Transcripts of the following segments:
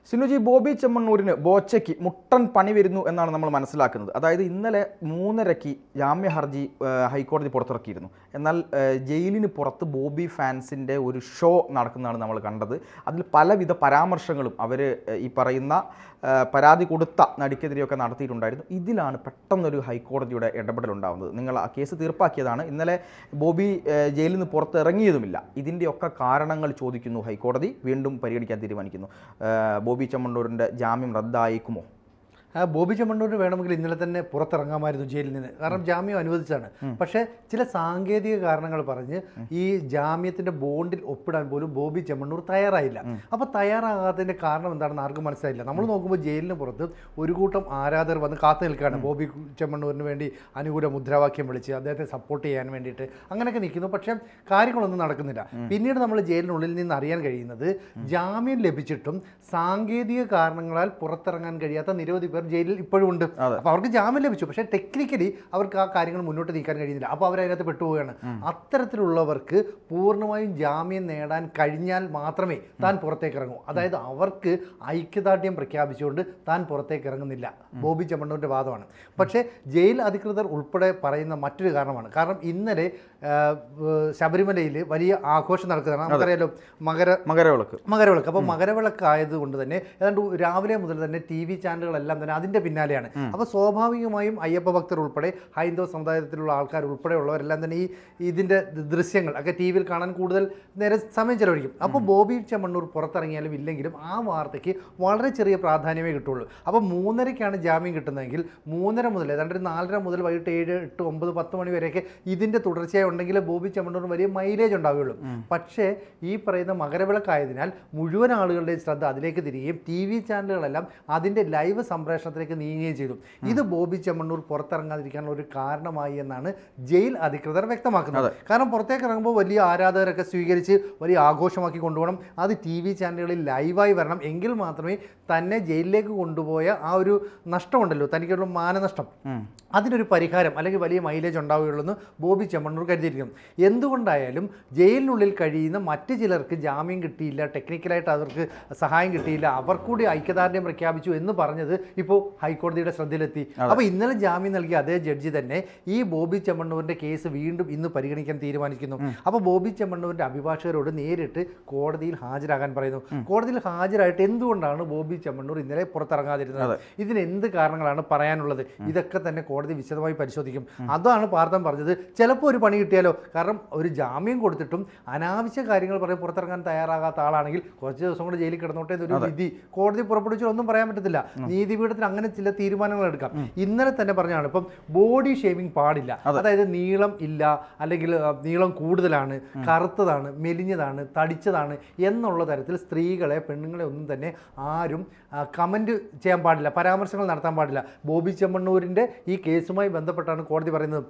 സിനുജി, ബോബി ചെമ്മണ്ണൂരിന് ബോച്ചയ്ക്ക് മുട്ടൻ പണി വരുന്നു എന്നാണ് നമ്മൾ മനസ്സിലാക്കുന്നത്. അതായത് ഇന്നലെ 3:30 ജാമ്യ ഹർജി ഹൈക്കോടതി പുറത്തിറക്കിയിരുന്നു. എന്നാൽ ജയിലിന് പുറത്ത് ബോബി ഫാൻസിൻ്റെ ഒരു ഷോ നടക്കുന്നതാണ് നമ്മൾ കണ്ടത്. അതിൽ പലവിധ പരാമർശങ്ങളും അവർ ഈ പറയുന്ന പരാതി കൊടുത്ത നടിക്കെതിരെയൊക്കെ നടത്തിയിട്ടുണ്ടായിരുന്നു. ഇതിലാണ് പെട്ടെന്നൊരു ഹൈക്കോടതിയുടെ ഇടപെടലുണ്ടാകുന്നത്. നിങ്ങൾ ആ കേസ് തീർപ്പാക്കിയതാണ്. ഇന്നലെ ബോബി ജയിലിൽ നിന്ന് പുറത്തിറങ്ങിയതുമില്ല. ഇതിൻ്റെയൊക്കെ കാരണങ്ങൾ ചോദിക്കുന്നു ഹൈക്കോടതി. വീണ്ടും പരിഗണിക്കാൻ തീരുമാനിക്കുന്നു. ബോബി ചെമ്മണ്ണൂരിൻ്റെ ജാമ്യം റദ്ദായേക്കുമോ? ബോബി ചെമ്മണ്ണൂരിന് വേണമെങ്കിൽ ഇന്നലെ തന്നെ പുറത്തിറങ്ങാമായിരുന്നു ജയിലിൽ നിന്ന്. കാരണം ജാമ്യം അനുവദിച്ചാണ്. പക്ഷേ ചില സാങ്കേതിക കാരണങ്ങൾ പറഞ്ഞ് ഈ ജാമ്യത്തിൻ്റെ ബോണ്ടിൽ ഒപ്പിടാൻ പോലും ബോബി ചെമ്മണ്ണൂർ തയ്യാറായില്ല. അപ്പോൾ തയ്യാറാകാത്തതിൻ്റെ കാരണം എന്താണെന്ന് ആർക്കും മനസ്സിലായില്ല. നമ്മൾ നോക്കുമ്പോൾ ജയിലിന് പുറത്ത് ഒരു കൂട്ടം ആരാധകർ വന്ന് കാത്തു നിൽക്കുകയാണ്. ബോബി ചെമ്മണ്ണൂരിന് വേണ്ടി അനുകൂല മുദ്രാവാക്യം വിളിച്ച് അദ്ദേഹത്തെ സപ്പോർട്ട് ചെയ്യാൻ വേണ്ടിയിട്ട് അങ്ങനെയൊക്കെ നിൽക്കുന്നു. പക്ഷേ കാര്യങ്ങളൊന്നും നടക്കുന്നില്ല. പിന്നീട് നമ്മൾ ജയിലിനുള്ളിൽ നിന്ന് അറിയാൻ കഴിയുന്നത് ജാമ്യം ലഭിച്ചിട്ടും സാങ്കേതിക കാരണങ്ങളാൽ പുറത്തിറങ്ങാൻ കഴിയാത്ത നിരവധി പേർ ജയിലിൽ ഇപ്പോഴും ഉണ്ട്. അപ്പോൾ അവർക്ക് ജാമ്യം ലഭിച്ചു, പക്ഷേ ടെക്നിക്കലി അവർക്ക് ആ കാര്യങ്ങൾ മുന്നോട്ട് നീക്കാൻ കഴിയുന്നില്ല. അപ്പോൾ അവരതിനകത്ത് പെട്ടുപോവുകയാണ്. അത്തരത്തിലുള്ളവർക്ക് പൂർണ്ണമായും ജാമ്യം നേടാൻ കഴിഞ്ഞാൽ മാത്രമേ താൻ പുറത്തേക്ക് ഇറങ്ങൂ. അതായത് അവർക്ക് ഐക്യദാർഢ്യം പ്രഖ്യാപിച്ചുകൊണ്ട് താൻ പുറത്തേക്ക് ഇറങ്ങുന്നില്ല. ബോബി ചെമ്മണ്ണൂരിൻ്റെ വാദമാണ്. പക്ഷേ ജയിൽ അധികൃതർ ഉൾപ്പെടെ പറയുന്ന മറ്റൊരു കാരണമാണ്. കാരണം ഇന്നലെ ശബരിമലയിൽ വലിയ ആഘോഷം നടക്കുന്നതാണ്. നമുക്കറിയാലോ, മകരവിളക്ക്. അപ്പോൾ മകരവിളക്ക് ആയതുകൊണ്ട് തന്നെ ഏതാണ്ട് രാവിലെ മുതൽ തന്നെ TV ചാനലുകളെല്ലാം തന്നെ അതിൻ്റെ പിന്നാലെയാണ്. അപ്പോൾ സ്വാഭാവികമായും അയ്യപ്പ ഭക്തർ ഉൾപ്പെടെ ഹൈന്ദവ സമുദായത്തിലുള്ള ആൾക്കാർ ഉൾപ്പെടെയുള്ളവരെല്ലാം തന്നെ ഇതിൻ്റെ ദൃശ്യങ്ങൾ ഒക്കെ TV കാണാൻ കൂടുതൽ നേരം സമയം ചെലവഴിക്കും. അപ്പോൾ ബോബി ചെമ്മണ്ണൂർ പുറത്തിറങ്ങിയാലും ഇല്ലെങ്കിലും ആ വാർത്തയ്ക്ക് വളരെ ചെറിയ പ്രാധാന്യമേ കിട്ടുള്ളൂ. അപ്പോൾ 3:30-ക്കാണ് ജാമ്യം കിട്ടുന്നതെങ്കിൽ 3:30 മുതൽ ഏതാണ്ട് 4:30 മുതൽ വൈകിട്ട് 7, 8, 9, 10 മണി വരെയൊക്കെ ഇതിൻ്റെ തുടർച്ചയായി ഉണ്ടെങ്കിൽ ബോബി ചെമ്മണ്ണൂർ വലിയ മൈലേജ് ഉണ്ടാവുകയുള്ളൂ. പക്ഷേ ഈ പറയുന്ന മകരവിളക്കായതിനാൽ മുഴുവൻ ആളുകളുടെയും ശ്രദ്ധ അതിലേക്ക് തിരികെയും TV ചാനലുകളെല്ലാം അതിൻ്റെ ലൈവ് സംപ്രേഷണത്തിലേക്ക് നീങ്ങുകയും ചെയ്തു. ഇത് ബോബി ചെമ്മണ്ണൂർ പുറത്തിറങ്ങാതിരിക്കാനുള്ള ഒരു കാരണമായി എന്നാണ് ജയിൽ അധികൃതർ വ്യക്തമാക്കുന്നത്. കാരണം പുറത്തേക്ക് ഇറങ്ങുമ്പോൾ വലിയ ആരാധകരൊക്കെ സ്വീകരിച്ച് വലിയ ആഘോഷമാക്കി കൊണ്ടുപോകണം. അത് TV ചാനലുകളിൽ ലൈവായി വരണം. എങ്കിൽ മാത്രമേ തന്നെ ജയിലിലേക്ക് കൊണ്ടുപോയ ആ ഒരു നഷ്ടമുണ്ടല്ലോ, തനിക്കുള്ള മാനനഷ്ടം, അതിനൊരു പരിഹാരം അല്ലെങ്കിൽ വലിയ മൈലേജ് ഉണ്ടാവുകയുള്ളൂ എന്ന് ബോബി ചെമ്മണ്ണൂർ കരുതിയിരിക്കുന്നു. എന്തുകൊണ്ടായാലും ജയിലിനുള്ളിൽ കഴിയുന്ന മറ്റ് ചിലർക്ക് ജാമ്യം കിട്ടിയില്ല, ടെക്നിക്കലായിട്ട് അവർക്ക് സഹായം കിട്ടിയില്ല, അവർക്കൂടി ഐക്യദാർഢ്യം പ്രഖ്യാപിച്ചു എന്ന് പറഞ്ഞത് ഇപ്പോൾ ഹൈക്കോടതിയുടെ ശ്രദ്ധയിലെത്തി. അപ്പോൾ ഇന്നലെ ജാമ്യം നൽകിയ അതേ ജഡ്ജി തന്നെ ഈ ബോബി ചെമ്മണ്ണൂരിൻ്റെ കേസ് വീണ്ടും ഇന്ന് പരിഗണിക്കാൻ തീരുമാനിക്കുന്നു. അപ്പോൾ ബോബി ചെമ്മണ്ണൂരിൻ്റെ അഭിഭാഷകരോട് നേരിട്ട് കോടതിയിൽ ഹാജരാകാൻ പറയുന്നു. കോടതിയിൽ ഹാജരായിട്ട് എന്തുകൊണ്ടാണ് ബോബി ചെമ്മണ്ണൂർ ഇന്നലെ പുറത്തിറങ്ങാതിരുന്നത്, ഇതിന് എന്ത് കാരണങ്ങളാണ് പറയാനുള്ളത്, ഇതൊക്കെ തന്നെ കോടതി വിശദമായി പരിശോധിക്കും. അതാണ് പാർത്ഥൻ പറഞ്ഞത്. ചിലപ്പോൾ ഒരു പണി കിട്ടിയാലോ, കാരണം ഒരു ജാമ്യം കൊടുത്തിട്ടും അനാവശ്യ കാര്യങ്ങൾ പറയാൻ പുറത്തിറങ്ങാൻ തയ്യാറാകാത്ത ആളാണെങ്കിൽ കുറച്ച് ദിവസം കൂടെ ജയിലിൽ കിടന്നോട്ടെ എന്നൊരു വിധി കോടതി പുറപ്പെടുവിച്ചാൽ ഒന്നും പറയാൻ പറ്റത്തില്ല. നീതിപീഠത്തിന് അങ്ങനെ ചില തീരുമാനങ്ങൾ എടുക്കാം. ഇന്നലെ തന്നെ പറഞ്ഞാണ് ഇപ്പം ബോഡി ഷേമിങ് പാടില്ല. അതായത് നീളം ഇല്ല, അല്ലെങ്കിൽ നീളം കൂടുതലാണ്, കറുത്തതാണ്, മെലിഞ്ഞതാണ്, തടിച്ചതാണ് എന്നുള്ള തരത്തിൽ സ്ത്രീകളെ, പെണ്ണുങ്ങളെ ഒന്നും തന്നെ ആരും കമൻറ്റ് ചെയ്യാൻ പാടില്ല, പരാമർശങ്ങൾ നടത്താൻ പാടില്ല. ബോബി ചെമ്മണ്ണൂരിൻ്റെ ഈ കേസുമായി ബന്ധപ്പെട്ടാണ് കോടതി പറയുന്നത്.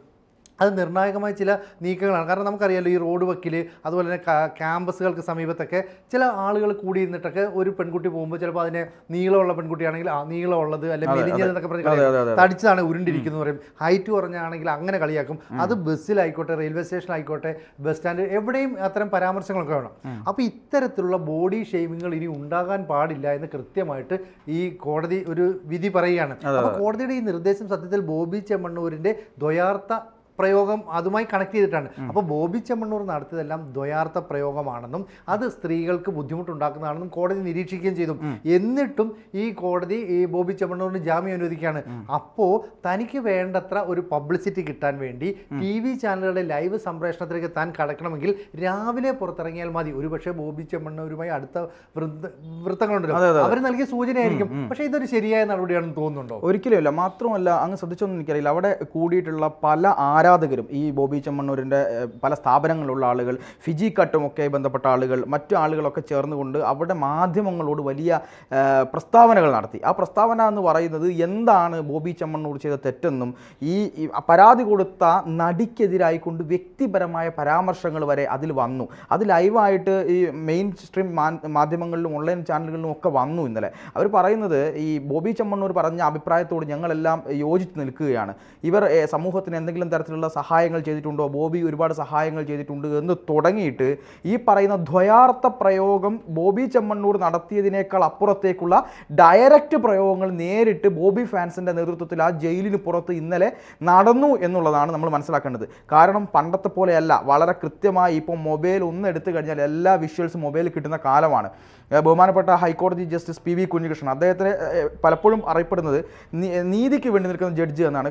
അത് നിർണായകമായ ചില നീക്കങ്ങളാണ്. കാരണം നമുക്കറിയാമല്ലോ, ഈ റോഡ് വക്കിൽ അതുപോലെ തന്നെ ക്യാമ്പസുകൾക്ക് സമീപത്തൊക്കെ ചില ആളുകൾ കൂടി നിന്നിട്ടൊക്കെ ഒരു പെൺകുട്ടി പോകുമ്പോൾ ചിലപ്പോൾ അതിനെ നീളമുള്ള പെൺകുട്ടിയാണെങ്കിൽ നീളമുള്ളത് അല്ലെങ്കിൽ മെലിഞ്ഞതെന്നൊക്കെ പറഞ്ഞ് തടിച്ചതാണ് ഉരുണ്ടിരിക്കുന്നു പറയും. ഹൈറ്റ് കുറഞ്ഞാണെങ്കിൽ അങ്ങനെ കളിയാക്കും. അത് ബസ്സിലായിക്കോട്ടെ, റെയിൽവേ സ്റ്റേഷനിലായിക്കോട്ടെ, ബസ് സ്റ്റാൻഡ്, എവിടെയും അത്തരം പരാമർശങ്ങളൊക്കെ വേണം. അപ്പോൾ ഇത്തരത്തിലുള്ള ബോഡി ഷെയ്മിങ്ങൾ ഇനി ഉണ്ടാകാൻ പാടില്ല എന്ന് കൃത്യമായിട്ട് ഈ കോടതി ഒരു വിധി പറയുകയാണ്. അപ്പോൾ കോടതിയുടെ ഈ നിർദ്ദേശം സത്യത്തിൽ ബോബി ചെമ്മണ്ണൂരിൻ്റെ ദ്വയാർത്ഥ പ്രയോഗം അതുമായി കണക്ട് ചെയ്തിട്ടാണ്. അപ്പോൾ ബോബി ചെമ്മണ്ണൂർ നടത്തിയതെല്ലാം ദ്വയാർത്ഥ പ്രയോഗമാണെന്നും അത് സ്ത്രീകൾക്ക് ബുദ്ധിമുട്ടുണ്ടാക്കുന്നതാണെന്നും കോടതി നിരീക്ഷിക്കുകയും ചെയ്തു. എന്നിട്ടും ഈ കോടതി ഈ ബോബി ചെമ്മണ്ണൂരിന് ജാമ്യം അനുവദിക്കുകയാണ്. അപ്പോൾ തനിക്ക് വേണ്ടത്ര ഒരു പബ്ലിസിറ്റി കിട്ടാൻ വേണ്ടി TV ചാനലുകളുടെ ലൈവ് സംപ്രേഷണത്തിലേക്ക് താൻ കടക്കണമെങ്കിൽ രാവിലെ പുറത്തിറങ്ങിയാൽ മതി. ഒരുപക്ഷെ ബോബി ചെമ്മണ്ണൂരുമായി അടുത്ത വൃത്തങ്ങളുണ്ടല്ലോ, അവർ നൽകിയ സൂചനയായിരിക്കും. പക്ഷേ ഇതൊരു ശരിയായ നടപടിയാണെന്ന് തോന്നുന്നുണ്ടോ? ഒരിക്കലുമില്ല. മാത്രമല്ല, അങ്ങ് ശ്രദ്ധിച്ചൊന്നും എനിക്കറിയില്ല, അവിടെ കൂടിയിട്ടുള്ള പല ആരാധകരും, ഈ ബോബി ചെമ്മണ്ണൂരിൻ്റെ പല സ്ഥാപനങ്ങളിലുള്ള ആളുകൾ, ഫിജി കട്ടുമൊക്കെ ബന്ധപ്പെട്ട ആളുകൾ, മറ്റു ആളുകളൊക്കെ ചേർന്നുകൊണ്ട് അവിടെ മാധ്യമങ്ങളോട് വലിയ പ്രസ്താവനകൾ നടത്തി. ആ പ്രസ്താവന എന്ന് പറയുന്നത് എന്താണ് ബോബി ചെമ്മണ്ണൂർ ചെയ്ത തെറ്റെന്നും ഈ പരാതി കൊടുത്ത നടിക്കെതിരായിക്കൊണ്ട് വ്യക്തിപരമായ പരാമർശങ്ങൾ വരെ അതിൽ വന്നു. അത് ലൈവായിട്ട് ഈ മെയിൻ സ്ട്രീം മാധ്യമങ്ങളിലും ഓൺലൈൻ ചാനലുകളിലും ഒക്കെ വന്നു. ഇന്നലെ അവർ പറയുന്നത്, ഈ ബോബി ചെമ്മണ്ണൂർ പറഞ്ഞ അഭിപ്രായത്തോട് ഞങ്ങളെല്ലാം യോജിച്ച് നിൽക്കുകയാണ്. ഇവർ സമൂഹത്തിന് എന്തെങ്കിലും തരത്തിലുള്ള തരത്തിലുള്ള സഹായങ്ങൾ ചെയ്തിട്ടുണ്ടോ, ബോബി ഒരുപാട് സഹായങ്ങൾ ചെയ്തിട്ടുണ്ട് എന്ന് തുടങ്ങിയിട്ട് ഈ പറയുന്ന ദ്വയാർത്ഥ പ്രയോഗം ബോബി ചെമ്മണ്ണൂർ നടത്തിയതിനേക്കാൾ അപ്പുറത്തേക്കുള്ള ഡയറക്റ്റ് പ്രയോഗങ്ങൾ നേരിട്ട് ബോബി ഫാൻസിൻ്റെ നേതൃത്വത്തിൽ ആ ജയിലിന് പുറത്ത് ഇന്നലെ നടന്നു എന്നുള്ളതാണ് നമ്മൾ മനസ്സിലാക്കേണ്ടത്. കാരണം പണ്ടത്തെ പോലെയല്ല, വളരെ കൃത്യമായി ഇപ്പോൾ മൊബൈൽ ഒന്ന് എടുത്തു കഴിഞ്ഞാൽ എല്ലാ വിഷ്വൽസും മൊബൈലിൽ കിട്ടുന്ന കാലമാണ്. ബഹുമാനപ്പെട്ട ഹൈക്കോടതി ജസ്റ്റിസ് പി വി കുഞ്ഞികൃഷ്ണൻ, അദ്ദേഹത്തിന് പലപ്പോഴും അറിയപ്പെടുന്നത് നീതിക്ക് വേണ്ടി നിൽക്കുന്ന ജഡ്ജി എന്നാണ്.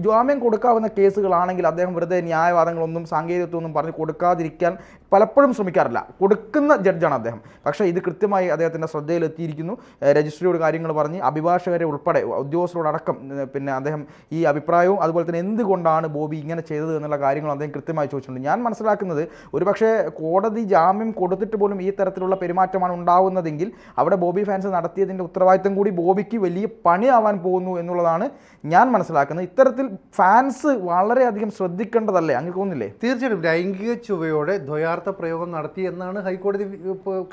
ജാമ്യം കൊടുക്കാവുന്ന കേസുകളാണെങ്കിൽ അദ്ദേഹം വെറുതെ ന്യായവാദങ്ങളൊന്നും സാങ്കേതികത്വമൊന്നും പറഞ്ഞ് കൊടുക്കാതിരിക്കാൻ പലപ്പോഴും ശ്രമിക്കാറില്ല. കൊടുക്കുന്ന ജഡ്ജാണ് അദ്ദേഹം. പക്ഷേ ഇത് കൃത്യമായി അദ്ദേഹത്തിൻ്റെ ശ്രദ്ധയിലെത്തിയിരിക്കുന്നു. രജിസ്ട്രിയോട് കാര്യങ്ങൾ പറഞ്ഞ് അഭിഭാഷകരെ ഉൾപ്പെടെ ഉദ്യോഗസ്ഥരോടടക്കം പിന്നെ അദ്ദേഹം ഈ അഭിപ്രായവും അതുപോലെ തന്നെ എന്തുകൊണ്ടാണ് ബോബി ഇങ്ങനെ ചെയ്തത് എന്നുള്ള കാര്യങ്ങൾ അദ്ദേഹം കൃത്യമായി ചോദിച്ചിട്ടുണ്ട്. ഞാൻ മനസ്സിലാക്കുന്നത് ഒരുപക്ഷെ കോടതി ജാമ്യം കൊടുത്തിട്ട് പോലും ഈ തരത്തിലുള്ള പെരുമാറ്റമാണ് ഉണ്ടാവുന്നതെങ്കിൽ അവിടെ ബോബി ഫാൻസ് നടത്തിയതിൻ്റെ ഉത്തരവാദിത്തം കൂടി ബോബിക്ക് വലിയ പണിയാവാൻ പോകുന്നു എന്നുള്ളതാണ് ഞാൻ മനസ്സിലാക്കുന്നത്. ഇത്തരത്തിൽ ഫാൻസ് വളരെയധികം ശ്രദ്ധിക്കേണ്ടതല്ലേ, അങ്ങനെ തോന്നുന്നില്ലേ? തീർച്ചയായിട്ടും ലൈംഗിക ചുവയോടെ ദ്വയാർത്ഥ പ്രയോഗം നടത്തി എന്നാണ് ഹൈക്കോടതി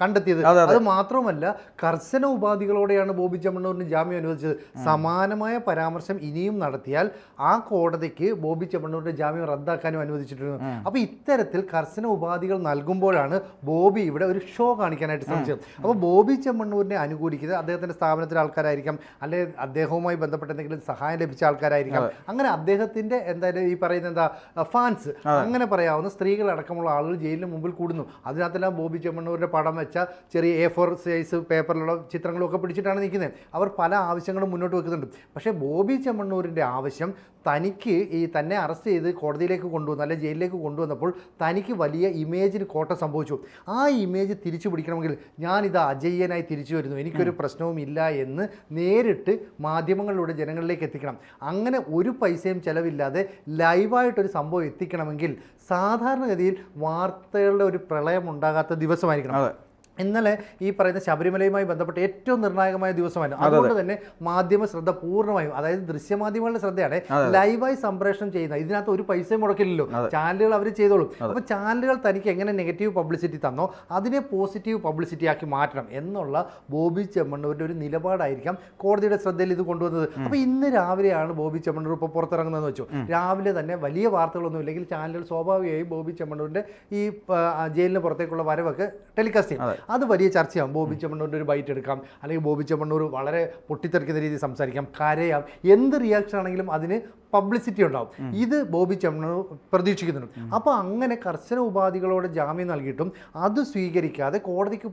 കണ്ടെത്തിയത്. അത് മാത്രമല്ല, കർശന ഉപാധികളോടെയാണ് ബോബി ചെമ്മണ്ണൂരിന് ജാമ്യം അനുവദിച്ചത്. സമാനമായ പരാമർശം ഇനിയും നടത്തിയാൽ ആ കോടതിക്ക് ബോബി ചെമ്മണ്ണൂരിന്റെ ജാമ്യം റദ്ദാക്കാനും അനുവദിച്ചിട്ടുണ്ട്. അപ്പോൾ ഇത്തരത്തിൽ കർശന ഉപാധികൾ നൽകുമ്പോഴാണ് ബോബി ഇവിടെ ഒരു ഷോ കാണിക്കാനായിട്ട് ശ്രമിച്ചത്. അപ്പോൾ ബോബി ചെമ്മണ്ണൂരിനെ അനുകൂലിക്കുന്നത് അദ്ദേഹത്തിന്റെ സ്ഥാപനത്തിലെ ആൾക്കാരായിരിക്കാം, അല്ലെങ്കിൽ അദ്ദേഹവുമായി ബന്ധപ്പെട്ട എന്തെങ്കിലും സഹായം ലഭിച്ച ആൾക്കാരായിരിക്കാം. അങ്ങനെ അദ്ദേഹത്തിന്റെ എന്തായാലും ഈ പറയുന്ന എന്താ ഫാൻസ് അങ്ങനെ പറയാവുന്ന സ്ത്രീകളടക്കമുള്ള ആളുകൾ ജയിലിന് മുമ്പിൽ കൂടുന്നു. അതിനകത്തെല്ലാം ബോബി ചെമ്മണ്ണൂരിന്റെ പടം വെച്ച ചെറിയ A4 സൈസ് പേപ്പറിലുള്ള ചിത്രങ്ങളൊക്കെ പിടിച്ചിട്ടാണ് നിൽക്കുന്നത്. അവർ പല ആവശ്യങ്ങളും മുന്നോട്ട് വെക്കുന്നുണ്ട്. പക്ഷേ ബോബി ചെമ്മണ്ണൂരിന്റെ ആവശ്യം തനിക്ക് ഈ തന്നെ അറസ്റ്റ് ചെയ്ത് കോടതിയിലേക്ക് കൊണ്ടുവന്നു, അല്ലെങ്കിൽ ജയിലിലേക്ക് കൊണ്ടുവന്നപ്പോൾ തനിക്ക് വലിയ ഇമേജിന് കോട്ടം സംഭവിച്ചു. ആ ഇമേജ് തിരിച്ചു പിടിക്കണമെങ്കിൽ ഞാനിത് അജയ്യനായി തിരിച്ചു വരുന്നു, എനിക്കൊരു പ്രശ്നവും ഇല്ല എന്ന് നേരിട്ട് മാധ്യമങ്ങളിലൂടെ ജനങ്ങളിലേക്ക് എത്തിക്കണം. അങ്ങനെ ഒരു പൈസയും ചിലവില്ലാതെ ലൈവായിട്ടൊരു സംഭവം എത്തിക്കണമെങ്കിൽ സാധാരണഗതിയിൽ വാർത്തകളുടെ ഒരു പ്രളയം ഉണ്ടാകാത്ത ദിവസമായിരിക്കണം. ഇന്നലെ ഈ പറയുന്ന ശബരിമലയുമായി ബന്ധപ്പെട്ട് ഏറ്റവും നിർണായകമായ ദിവസമായിരുന്നു. അതുകൊണ്ട് തന്നെ മാധ്യമ ശ്രദ്ധ പൂർണ്ണമായും, അതായത് ദൃശ്യമാധ്യമങ്ങളുടെ ശ്രദ്ധയാണ് ലൈവായി സംപ്രേഷണം ചെയ്യുന്നത്. ഇതിനകത്ത് ഒരു പൈസയും മുടക്കില്ലല്ലോ, ചാനലുകൾ അവർ ചെയ്തോളും. അപ്പോൾ ചാനലുകൾ തനിക്ക് എങ്ങനെ നെഗറ്റീവ് പബ്ലിസിറ്റി തന്നോ അതിനെ പോസിറ്റീവ് പബ്ലിസിറ്റി ആക്കി മാറ്റണം എന്നുള്ള ബോബി ചെമ്മണ്ണൂരിൻ്റെ ഒരു നിലപാടായിരിക്കാം കോടതിയുടെ ശ്രദ്ധയിൽ ഇത് കൊണ്ടുവന്നത്. അപ്പോൾ ഇന്ന് രാവിലെയാണ് ബോബി ചെമ്മണ്ണൂർ ഇപ്പോൾ പുറത്തിറങ്ങുന്നതെന്ന് വെച്ചു. രാവിലെ തന്നെ വലിയ വാർത്തകളൊന്നും ഇല്ലെങ്കിൽ ചാനലുകൾ സ്വാഭാവികമായും ബോബി ചെമ്മണ്ണൂരിൻ്റെ ഈ ജയിലിന് പുറത്തേക്കുള്ള വരവൊക്കെ ടെലികാസ്റ്റ് ചെയ്യും. അത് വലിയ ചർച്ചയാവും. ബോബി ചെമ്മണ്ണൂരിൻ്റെ ഒരു ബൈറ്റ് എടുക്കാം, അല്ലെങ്കിൽ ബോബി ചെമ്മണ്ണൂർ വളരെ പൊട്ടിത്തെറിക്കുന്ന രീതിയിൽ സംസാരിക്കാം, കരയാം, എന്ത് റിയാക്ഷൻ ആണെങ്കിലും അതിന് പബ്ലിസിറ്റി ഉണ്ടാവും. ഇത് ബോബി ചെമ്മണ്ണൂർ പ്രതീക്ഷിക്കുന്നുണ്ട്. അപ്പോൾ അങ്ങനെ കർശന ഉപാധികളോടെ ജാമ്യം നൽകിയിട്ടും അത് സ്വീകരിക്കാതെ കോടതിക്ക്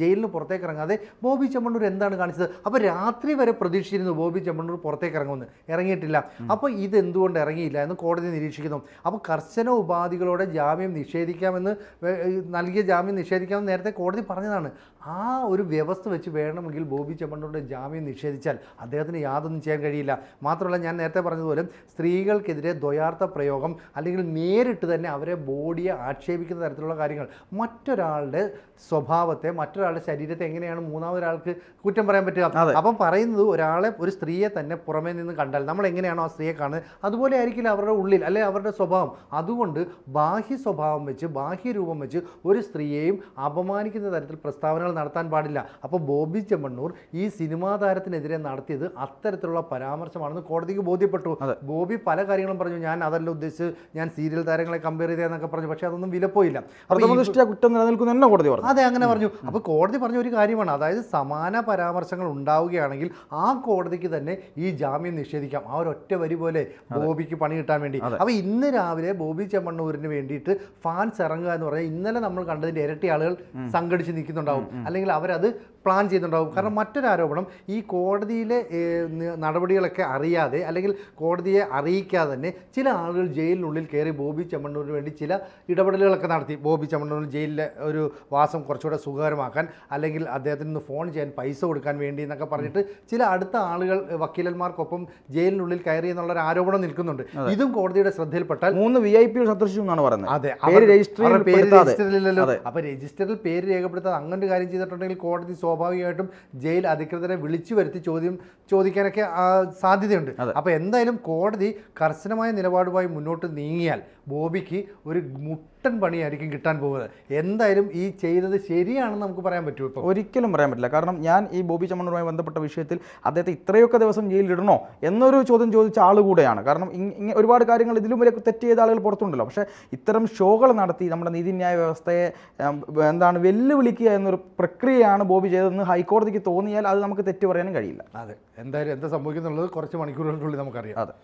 ജയിലിന് പുറത്തേക്ക് ഇറങ്ങാതെ ബോബി ചെമ്മണ്ണൂർ എന്താണ് കാണിച്ചത്? അപ്പോൾ രാത്രി വരെ പ്രതീക്ഷിച്ചിരുന്നു ബോബി ചെമ്മണ്ണൂർ പുറത്തേക്ക് ഇറങ്ങുമെന്ന്, ഇറങ്ങിയിട്ടില്ല. അപ്പോൾ ഇത് എന്തുകൊണ്ട് ഇറങ്ങിയില്ല എന്ന് കോടതി നിരീക്ഷിക്കുന്നു. അപ്പോൾ കർശന ഉപാധികളോടെ ജാമ്യം നിഷേധിക്കാമെന്ന്, നൽകിയ ജാമ്യം നിഷേധിക്കാമെന്ന് നേരത്തെ കോടതി പറഞ്ഞതാണ്. ആ ഒരു വ്യവസ്ഥ വെച്ച് വേണമെങ്കിൽ ബോബി ചെമ്മണ്ണൂരിൻ്റെ ജാമ്യം നിഷേധിച്ചാൽ അദ്ദേഹത്തിന് യാതൊന്നും ചെയ്യാൻ കഴിയില്ല. മാത്രമല്ല, ഞാൻ നേരത്തെ പറഞ്ഞതുപോലെ സ്ത്രീകൾക്കെതിരെ ദ്വയാർത്ഥ പ്രയോഗം അല്ലെങ്കിൽ നേരിട്ട് തന്നെ അവരെ ബോഡിയെ ആക്ഷേപിക്കുന്ന തരത്തിലുള്ള കാര്യങ്ങൾ, മറ്റൊരാളുടെ സ്വഭാവത്തെ, മറ്റൊരാളുടെ ശരീരത്തെ എങ്ങനെയാണ് മൂന്നാമതൊരാൾക്ക് കുറ്റം പറയാൻ പറ്റുക? അപ്പം പറയുന്നത് ഒരു സ്ത്രീയെ തന്നെ പുറമേ നിന്ന് കണ്ടാൽ നമ്മൾ എങ്ങനെയാണോ ആ സ്ത്രീയെ കാണുന്നത് അതുപോലെ ആയിരിക്കില്ല അവരുടെ ഉള്ളിൽ, അല്ലെ അവരുടെ സ്വഭാവം. അതുകൊണ്ട് ബാഹ്യ സ്വഭാവം വെച്ച്, ബാഹ്യ രൂപം വെച്ച് ഒരു സ്ത്രീയെയും അപമാനിക്കുന്ന തരത്തിൽ പ്രസ്താവനകൾ നടത്താൻ പാടില്ല. അപ്പോൾ ബോബി ചെമ്മണ്ണൂർ ഈ സിനിമാ താരത്തിനെതിരെ നടത്തിയത് അത്തരത്തിലുള്ള പരാമർശമാണെന്ന് കോടതിക്ക് ബോധ്യപ്പെട്ടു. ബോബി പല കാര്യങ്ങളും പറഞ്ഞു, ഞാൻ അതല്ല ഉദ്ദേശിച്ച്, ഞാൻ സീരിയൽ താരങ്ങളെ കമ്പയർ ചെയ്തെന്നൊക്കെ പറഞ്ഞു. പക്ഷേ അതൊന്നും വിലപ്പോയില്ല. കുറ്റം നിലനിൽക്കുന്ന കോടതി പറഞ്ഞു. അതെ, അങ്ങനെ പറഞ്ഞു. അപ്പോൾ കോടതി പറഞ്ഞ ഒരു കാര്യമാണ്, അതായത് സമാന പരാമർശങ്ങൾ ഉണ്ടാവുകയാണെങ്കിൽ ആ കോടതിക്ക് തന്നെ ഈ ജാമ്യം നിഷേധിക്കാം. ആ ഒരൊറ്റ വരി പോലെ ബോബിക്ക് പണി കിട്ടാൻ വേണ്ടി. അപ്പോൾ ഇന്ന് രാവിലെ ബോബി ചെമ്മണ്ണൂരിന് വേണ്ടിയിട്ട് ഫാൻസ് ഇറങ്ങുക എന്ന് പറഞ്ഞാൽ ഇന്നലെ നമ്മൾ കണ്ടതിൻ്റെ ഇരട്ടി ആളുകൾ സംഘടിച്ച് നിൽക്കുന്നുണ്ടാവും, അല്ലെങ്കിൽ അവരത് പ്ലാൻ ചെയ്യുന്നുണ്ടാവും. കാരണം മറ്റൊരു ആരോപണം, ഈ കോടതിയിലെ നടപടികളൊക്കെ അറിയാതെ അല്ലെങ്കിൽ കോടതിയെ അറിയിക്കാതെ തന്നെ ചില ആളുകൾ ജയിലിനുള്ളിൽ കയറി ബോബി ചെമ്മണ്ണൂരിന് വേണ്ടി ചില ഇടപെടലുകളൊക്കെ നടത്തി. ബോബി ചെമ്മണ്ണൂരിൽ ജയിലിലെ ഒരു വാസം കുറച്ചുകൂടെ സുഖകരമാക്കാൻ, അല്ലെങ്കിൽ അദ്ദേഹത്തിന് നിന്ന് ഫോൺ ചെയ്യാൻ പൈസ കൊടുക്കാൻ വേണ്ടി എന്നൊക്കെ പറഞ്ഞിട്ട് ചില അടുത്ത ആളുകൾ വക്കീലന്മാർക്കൊപ്പം ജയിലിനുള്ളിൽ കയറി എന്നുള്ളൊരു ആരോപണം നിൽക്കുന്നുണ്ട്. ഇതും കോടതിയുടെ ശ്രദ്ധയിൽപ്പെട്ടാൽ 3 VIP സന്ദർശിച്ചു എന്നാണ് പറയുന്നത്. അതെ, പേര് രജിസ്റ്ററിലില്ലല്ലോ. അപ്പോൾ രജിസ്റ്ററിൽ പേര് രേഖപ്പെടുത്താതെ അങ്ങനെ ഒരു കാര്യം ചെയ്തിട്ടുണ്ടെങ്കിൽ കോടതി സ്വാഭാവികമായിട്ടും ജയിൽ അധികൃതരെ വിളിച്ചു വരുത്തി ചോദിക്കാനൊക്കെ സാധ്യതയുണ്ട്. അപ്പോൾ എന്തായാലും കോടതി കർശനമായ നിലപാടുമായി മുന്നോട്ട് നീങ്ങിയാൽ ബോബിക്ക് ഒരു മുട്ടൻ പണിയായിരിക്കും കിട്ടാൻ പോകുന്നത്. എന്തായാലും ഈ ചെയ്തത് ശരിയാണെന്ന് നമുക്ക് പറയാൻ പറ്റുമോ? ഇപ്പോൾ ഒരിക്കലും പറയാൻ പറ്റില്ല. കാരണം ഞാൻ ഈ ബോബി ചെമ്മണ്ണൂരുമായി ബന്ധപ്പെട്ട വിഷയത്തിൽ അദ്ദേഹത്തെ ഇത്രയൊക്കെ ദിവസം ജയിലിലിടണോ എന്നൊരു ചോദ്യം ചോദിച്ച ആൾ കൂടെയാണ്. കാരണം ഒരുപാട് കാര്യങ്ങൾ ഇതിലും വരെ തെറ്റ് ചെയ്ത ആളുകൾ പുറത്തുണ്ടല്ലോ. പക്ഷേ ഇത്തരം ഷോകൾ നടത്തി നമ്മുടെ നീതിന്യായ വ്യവസ്ഥയെ വെല്ലുവിളിക്കുക എന്നൊരു പ്രക്രിയയാണ് ബോബി ചെയ്തതെന്ന് ഹൈക്കോടതിക്ക് തോന്നിയാൽ അത് നമുക്ക് തെറ്റ് പറയാനും കഴിയില്ല. അതെ, എന്തായാലും എന്താ സംഭവിക്കുന്നുള്ളത് കുറച്ച് മണിക്കൂറുകൾക്കുള്ളിൽ നമുക്കറിയാം. അതെ.